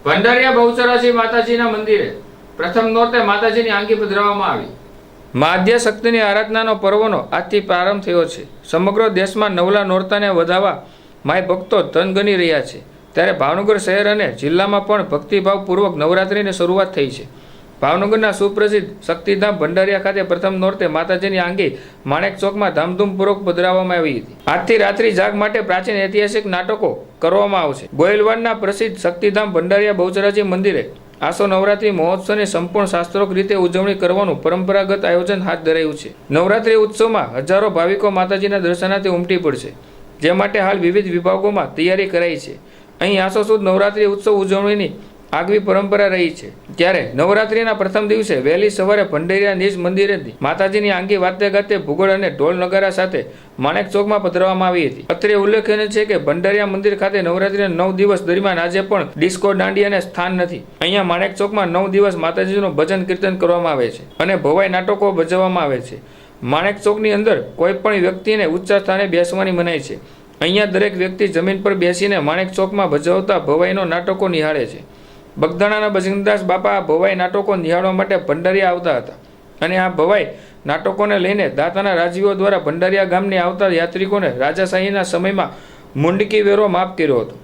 ભંડારીયા બહુચરાજી માતાજીના મંદિરે પ્રથમ નોરતે માતાજીની આંગી પધરાવવામાં આવી। માધ્ય શક્તિની આરાધનાનો પર્વનો આજથી પ્રારંભ થયો છે। સમગ્ર દેશમાં નવલા નોરતાને વધાવવા માય ભક્તો તનગની રહ્યા છે, ત્યારે ભાવનગર શહેર અને જિલ્લામાં પણ ભક્તિભાવપૂર્વક નવરાત્રિની શરૂઆત થઈ છે। ભાવનગરના સુપ્રસિદ્ધ શક્તિધામ ભંડારીયા ખાતે પ્રથમ નોરતે માતાજીની આંગી માણેક ચોકમાં ધામધૂમપૂર્વક પધરાવવામાં આવી હતી। આજથી રાત્રિ જાગ માટે પ્રાચીન ઐતિહાસિક નાટકો કરવામાં આવશે। ગોયલવાડના પ્રસિદ્ધ શક્તિધામ ભંડારીયા બહુચરાજી મંદિરે આસો નવરાત્રી મહોત્સવની સંપૂર્ણ શાસ્ત્રોક્ત રીતે ઉજવણી કરવાનું પરંપરાગત આયોજન હાથ ધરાયું છે। નવરાત્રી ઉત્સવમાં હજારો ભાવિકો માતાજીના દર્શનાર્થે ઉમટી પડશે, જે માટે હાલ વિવિધ વિભાગોમાં તૈયારી કરાઈ છે। અહીં આસો સુદ નવરાત્રી ઉત્સવ ઉજવણીની આગવી પરંપરા રહી છે, ત્યારે નવરાત્રીના પ્રથમ દિવસે વહેલી સવારે ભંડારીયા નિજ મંદિરેથી માતાજીની આંગી વાતે ગાતે ભૂગોળ અને ઢોલ નગારા સાથે માણેક ચોકમાં પધરાવવામાં આવી હતી। અત્રે ઉલ્લેખનીય છે કે ભંડારીયા મંદિર ખાતે નવરાત્રીના 9 દિવસ દરમિયાન આજે પણ ડિસ્કો દાંડિયાને સ્થાન નથી। અહીંયા માણેક ચોકમાં 9 દિવસ માતાજીનું ભજન કીર્તન કરવામાં આવે છે અને ભવાઈ નાટકો ભજવવામાં આવે છે। માણેક ચોકની અંદર કોઈ પણ વ્યક્તિને ઊંચા સ્થાને બેસવાની મનાઈ છે। અહીંયા દરેક વ્યક્તિ જમીન પર બેસીને માણેક ચોકમાં ભજવતા ભવાઈનો નાટકો નિહાળે છે। બગદાણાના બજરંગદાસ બાપા આ ભવાઈ નાટકો નિહાળવા માટે ભંડારીયા આવતા હતા અને આ ભવાઈ નાટકોને લઈને દાતાના રાજવીઓ દ્વારા ભંડારીયા ગામને આવતા યાત્રિકોને રાજાશાહીના સમયમાં મુંડકી વેરો માફ કર્યો હતો।